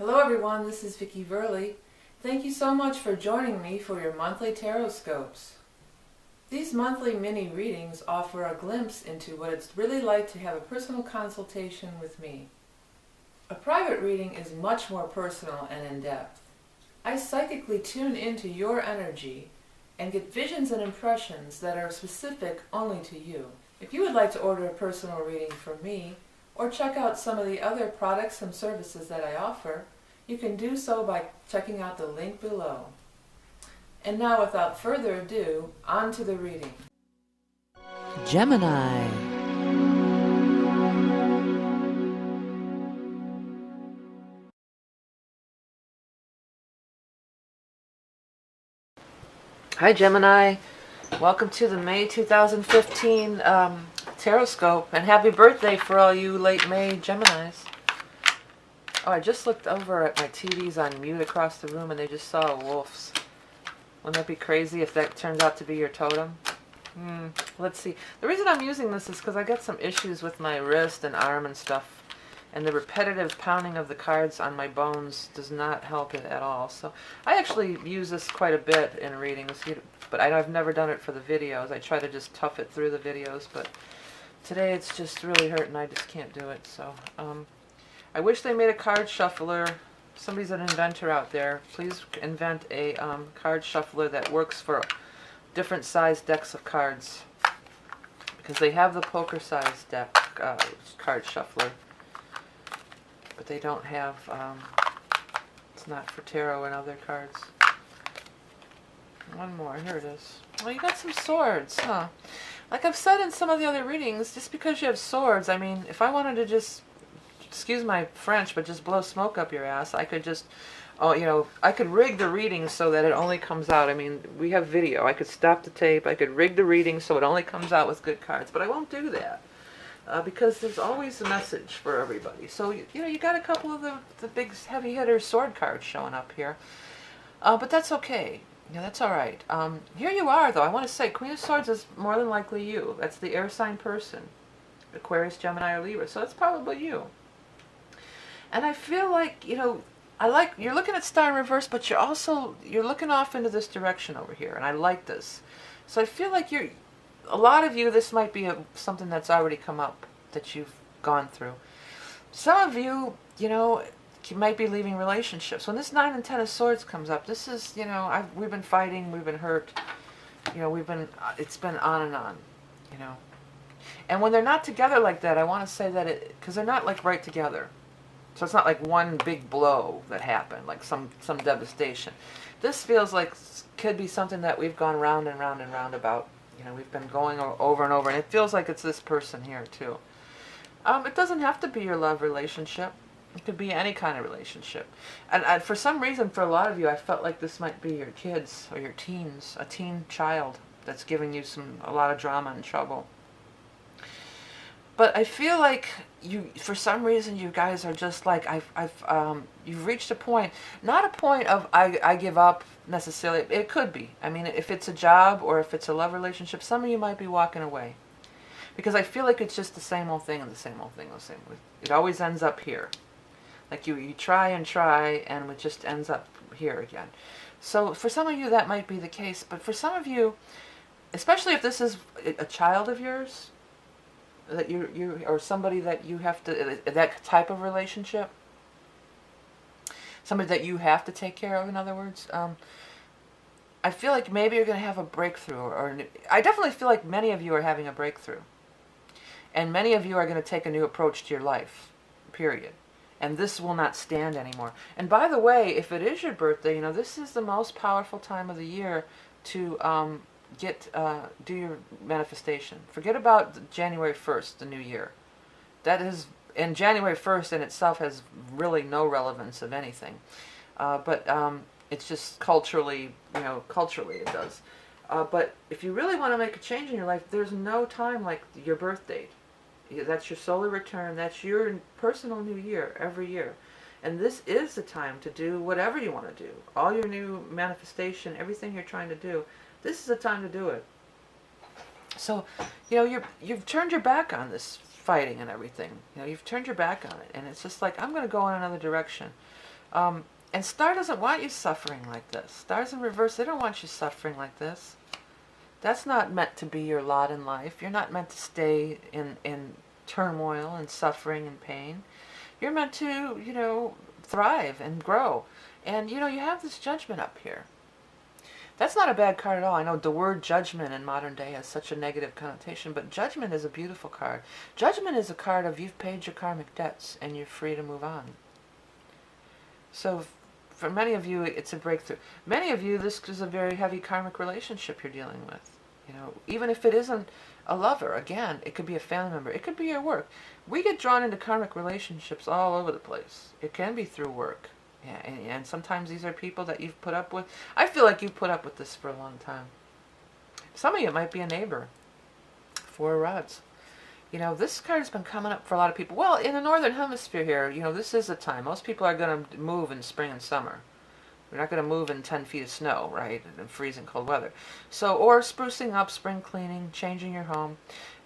Hello everyone, this is Vicki Verley. Thank you so much for joining me for your monthly tarot scopes. These monthly mini readings offer a glimpse into what it's really like to have a personal consultation with me. A private reading is much more personal and in-depth. I psychically tune into your energy and get visions and impressions that are specific only to you. If you would like to order a personal reading from me, or check out some of the other products and services that I offer, you can do so by checking out the link below. And now, without further ado, on to the reading. Gemini. Hi Gemini, welcome to the May 2015 Tarot Scope, and happy birthday for all you late May Geminis. Oh, I just looked over at my TVs on mute across the room and they just saw wolves. Wouldn't that be crazy if that turns out to be your totem? Let's see. The reason I'm using this is because I got some issues with my wrist and arm and stuff, and the repetitive pounding of the cards on my bones does not help it at all. So I actually use this quite a bit in readings, but I've never done it for the videos. I try to just tough it through the videos, but today it's just really hurting. I just can't do it. So I wish they made a card shuffler. Somebody's an inventor out there. Please invent a card shuffler that works for different size decks of cards, because they have the poker size deck card shuffler, but they don't have it's not for tarot and other cards. One more, here it is. Well, you got some swords, huh? Like I've said in some of the other readings, just because you have swords, I mean, if I wanted to just, excuse my French, but just blow smoke up your ass, I could just, I could rig the reading so that it only comes out. I mean, we have video. I could stop the tape. I could rig the reading so it only comes out with good cards, but I won't do that because there's always a message for everybody. So, you got a couple of the big heavy hitter sword cards showing up here, but that's okay. Yeah, that's all right. Here you are, though. I want to say Queen of Swords is more than likely you. That's the air sign person. Aquarius, Gemini, or Libra. So it's probably you. And I feel like, you're looking at star in reverse, but you're looking off into this direction over here. And I like this. So I feel like a lot of you, this might be something that's already come up that you've gone through. Some of you, you might be leaving relationships. When this 9 and 10 of Swords comes up, this is, we've been fighting, we've been hurt, it's been on and on, And when they're not together like that, I want to say that because they're not like right together. So it's not like one big blow that happened, like some devastation. This feels like could be something that we've gone round and round and round about. We've been going over and over, and it feels like it's this person here too. It doesn't have to be your love relationship. It could be any kind of relationship. And for some reason, for a lot of you, I felt like this might be your kids or your teens, a teen child that's giving you a lot of drama and trouble. But I feel like for some reason, you guys are just like, you've reached a point, not a point of I give up necessarily. It could be. I mean, if it's a job or if it's a love relationship, some of you might be walking away. Because I feel like it's just the same old thing and the same old thing and the same old thing. It always ends up here. Like you try and try, and it just ends up here again. So for some of you, that might be the case. But for some of you, especially if this is a child of yours, that you or somebody that you have to, that type of relationship, somebody that you have to take care of, in other words, I feel like maybe you're going to have a breakthrough. Or I definitely feel like many of you are having a breakthrough. And many of you are going to take a new approach to your life, period. And this will not stand anymore. And by the way, if it is your birthday, this is the most powerful time of the year to do your manifestation. Forget about January 1st, the new year. And January 1st in itself has really no relevance of anything. But it's just culturally it does. But if you really want to make a change in your life, there's no time like your birth date. That's your solar return. That's your personal new year every year. And this is the time to do whatever you want to do. All your new manifestation, everything you're trying to do, this is the time to do it. So, you've turned your back on this fighting and everything. You've turned your back on it. And it's just like, I'm going to go in another direction. And Star doesn't want you suffering like this. Stars in reverse, they don't want you suffering like this. That's not meant to be your lot in life. You're not meant to stay in turmoil and suffering and pain. You're meant to, thrive and grow. And, you have this Judgment up here. That's not a bad card at all. I know the word judgment in modern day has such a negative connotation, but Judgment is a beautiful card. Judgment is a card of you've paid your karmic debts and you're free to move on. So for many of you, it's a breakthrough. Many of you, this is a very heavy karmic relationship you're dealing with. Even if it isn't a lover, again, it could be a family member. It could be your work. We get drawn into karmic relationships all over the place. It can be through work. Yeah, and sometimes these are people that you've put up with. I feel like you've put up with this for a long time. Some of you might be a neighbor. 4 of Rods. This card has been coming up for a lot of people. Well, in the Northern Hemisphere here, this is the time. Most people are going to move in spring and summer. We're not going to move in 10 feet of snow, right, in freezing cold weather. So, or sprucing up, spring cleaning, changing your home.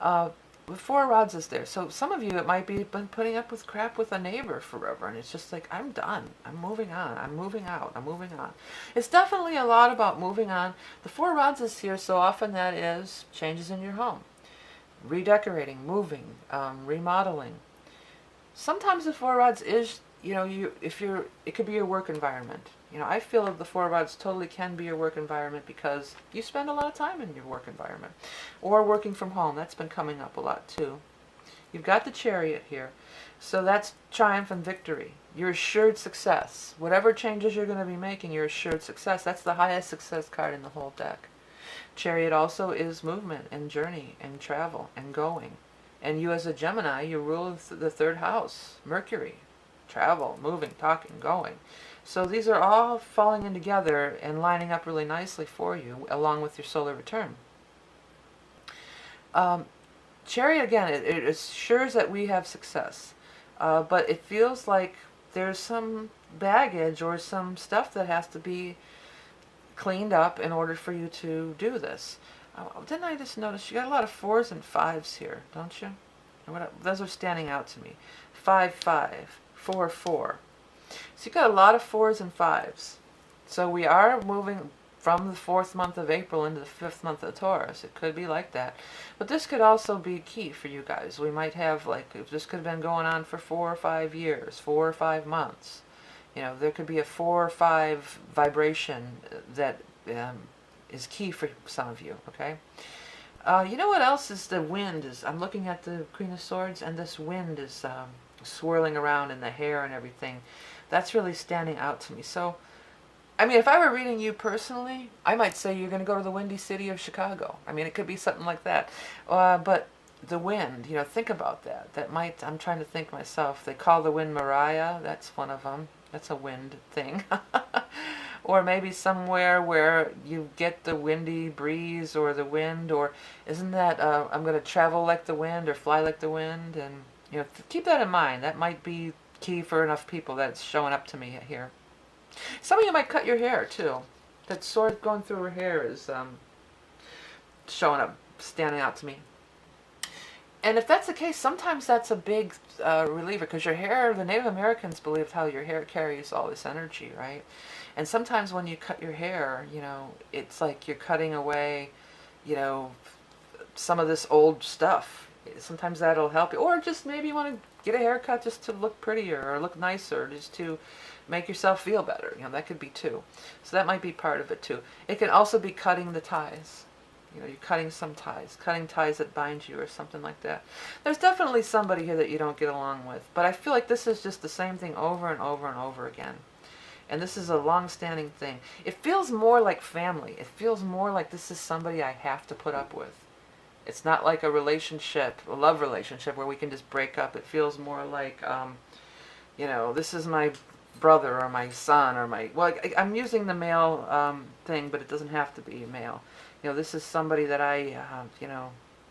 The 4 of Rods is there. So some of you, it might be been putting up with crap with a neighbor forever, and it's just like, I'm done. I'm moving on. I'm moving out. I'm moving on. It's definitely a lot about moving on. The 4 of Rods is here, so often that is changes in your home. Redecorating, moving, remodeling. Sometimes the 4 of Rods is, it could be your work environment. I feel that the 4 of Rods totally can be your work environment because you spend a lot of time in your work environment. Or working from home, that's been coming up a lot too. You've got the Chariot here. So that's triumph and victory. Your assured success. Whatever changes you're going to be making, your assured success. That's the highest success card in the whole deck. Chariot also is movement and journey and travel and going. And you as a Gemini, you rule the 3rd house, Mercury. Travel, moving, talking, going. So these are all falling in together and lining up really nicely for you, along with your solar return. Chariot, again, it assures that we have success. But it feels like there's some baggage or some stuff that has to be cleaned up in order for you to do this. Didn't I just notice you got a lot of 4s and 5s here, don't you? Those are standing out to me. 5, 5, 4, 4. So you've got a lot of 4s and 5s. So we are moving from the 4th month of April into the 5th month of Taurus. It could be like that. But this could also be key for you guys. We might have, this could have been going on for 4 or 5 years, 4 or 5 months. There could be a 4 or 5 vibration that is key for some of you, okay? You know what else is the wind? I'm looking at the Queen of Swords, and this wind is swirling around in the hair and everything. That's really standing out to me. So, I mean, if I were reading you personally, I might say you're going to go to the windy city of Chicago. I mean, it could be something like that. But the wind, think about that. I'm trying to think myself. They call the wind Mariah. That's one of them. That's a wind thing. Or maybe somewhere where you get the windy breeze or the wind, or isn't that I'm going to travel like the wind or fly like the wind? And, keep that in mind. That might be key for enough people that's showing up to me here. Some of you might cut your hair too. That sword going through her hair is showing up, standing out to me. And if that's the case, sometimes that's a big reliever, because your hair, the Native Americans believed how your hair carries all this energy, right? And sometimes when you cut your hair, it's like you're cutting away, some of this old stuff. Sometimes that'll help you. Or just maybe you want to get a haircut just to look prettier or look nicer, just to make yourself feel better. That could be too. So that might be part of it too. It can also be cutting the ties. You're cutting some ties, cutting ties that bind you or something like that. There's definitely somebody here that you don't get along with. But I feel like this is just the same thing over and over and over again. And this is a long-standing thing. It feels more like family. It feels more like this is somebody I have to put up with. It's not like a relationship, a love relationship, where we can just break up. It feels more like, this is my brother or my son or my... Well, I'm using the male thing, but it doesn't have to be male. This is somebody that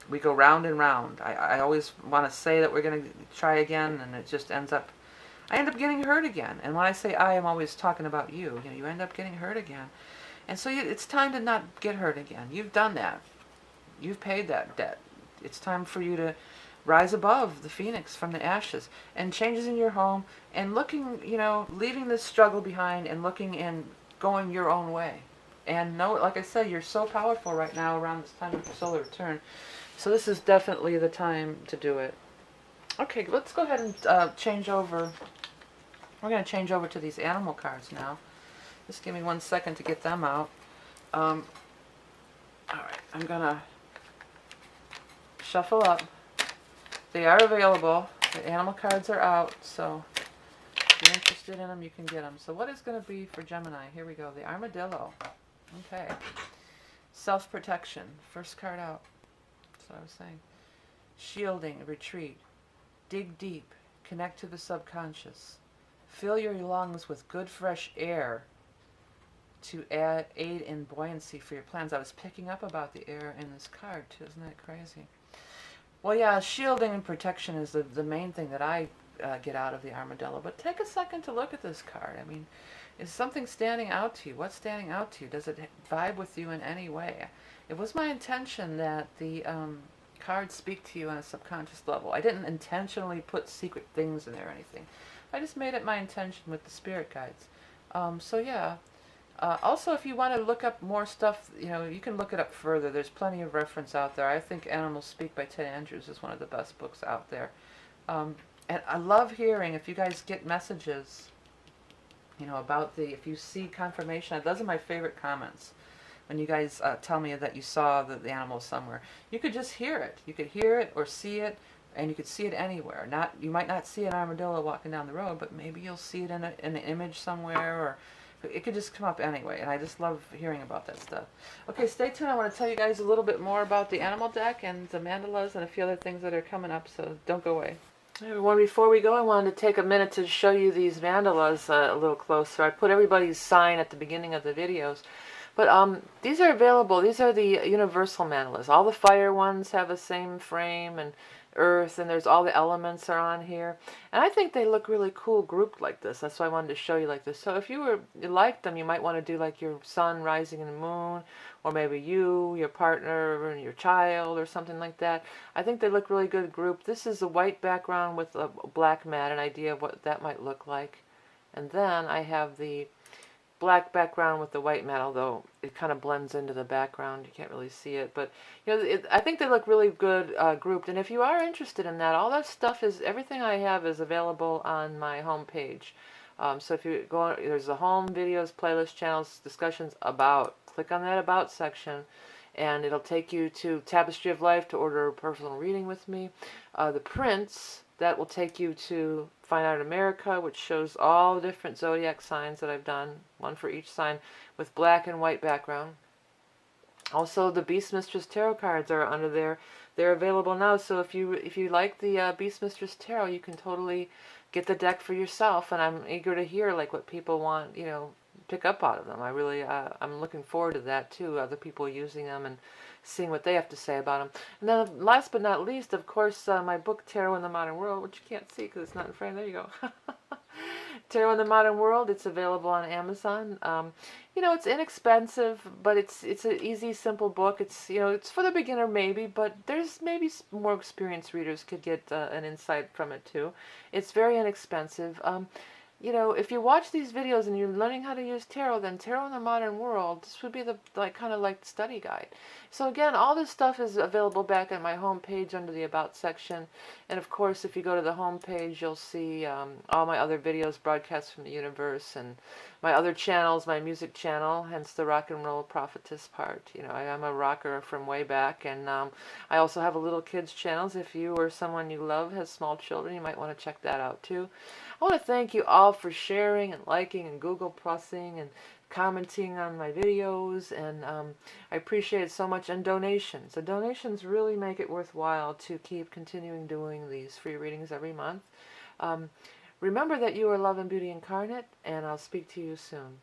we go round and round. I always want to say that we're going to try again, and it just ends up... I end up getting hurt again. And when I say I'm always talking about you. You end up getting hurt again. And so it's time to not get hurt again. You've done that. You've paid that debt. It's time for you to rise above the phoenix from the ashes, and changes in your home, and looking, leaving this struggle behind and looking and going your own way. And know, like I said, you're so powerful right now around this time of solar return. So this is definitely the time to do it. Okay, let's go ahead and change over. We're going to change over to these animal cards now. Just give me 1 second to get them out. All right, I'm going to shuffle up. They are available. The animal cards are out, so if you're interested in them, you can get them. So what is going to be for Gemini? Here we go. The armadillo. Okay. Self-protection. First card out. That's what I was saying. Shielding, retreat. Dig deep. Connect to the subconscious. Fill your lungs with good fresh air to aid in buoyancy for your plans. I was picking up about the air in this card too. Isn't that crazy? Well, yeah, shielding and protection is the main thing that I get out of the armadillo. But take a second to look at this card. I mean, is something standing out to you? What's standing out to you? Does it vibe with you in any way? It was my intention that the cards speak to you on a subconscious level. I didn't intentionally put secret things in there or anything. I just made it my intention with the spirit guides. So yeah. Also, if you want to look up more stuff, you can look it up further. There's plenty of reference out there. I think Animals Speak by Ted Andrews is one of the best books out there. And I love hearing, if you guys get messages, about if you see confirmation. Those are my favorite comments. When you guys tell me that you saw the animal somewhere. You could just hear it. You could hear it or see it, and you could see it anywhere. You might not see an armadillo walking down the road, but maybe you'll see it in an image somewhere, or it could just come up anyway, and I just love hearing about that stuff. Okay, stay tuned. I want to tell you guys a little bit more about the animal deck and the mandalas and a few other things that are coming up, so don't go away. Hey everyone, before we go, I wanted to take a minute to show you these mandalas a little closer. I put everybody's sign at the beginning of the videos. But these are available. These are the universal mandalas. All the fire ones have the same frame and earth, and there's all the elements are on here. And I think they look really cool grouped like this. That's why I wanted to show you like this. So if you like them, you might want to do like your sun rising and the moon, or maybe you, your partner, or your child, or something like that. I think they look really good grouped. This is a white background with a black mat, an idea of what that might look like. And then I have the black background with the white mat, although it kind of blends into the background. You can't really see it, but I think they look really good grouped. And if you are interested in that, all that stuff everything I have is available on my home page. So if you go, there's a home, videos, playlist, channels, discussions, about. Click on that about section, and it'll take you to Tapestry of Life to order a personal reading with me. The prints, that will take you to Fine Art America, which shows all the different zodiac signs that I've done, one for each sign, with black and white background. Also, the Beast Mistress Tarot cards are under there. They're available now, so if you like the Beast Mistress Tarot, you can totally get the deck for yourself, and I'm eager to hear like what people want, pick up out of them. I'm looking forward to that too, other people using them and seeing what they have to say about them. And then last but not least, of course, my book Tarot in the Modern World, which you can't see because it's not in frame. There you go. Tarot in the Modern World. It's available on Amazon. It's inexpensive, but it's an easy, simple book. It's it's for the beginner maybe, but there's maybe more experienced readers could get an insight from it too. It's very inexpensive. If you watch these videos and you're learning how to use tarot, then Tarot in the Modern World, this would be the kind of like the study guide. So again, all this stuff is available back on my home page under the About section. And of course, if you go to the home page, you'll see all my other videos broadcast from the universe, and my other channels, my music channel, hence the rock and roll prophetess part. I'm a rocker from way back, and I also have a little kids channels. If you or someone you love has small children, you might want to check that out too. I want to thank you all for sharing and liking and Google Plusing and commenting on my videos, and I appreciate it so much. And donations. The donations really make it worthwhile to keep continuing doing these free readings every month. Remember that you are love and beauty incarnate, and I'll speak to you soon.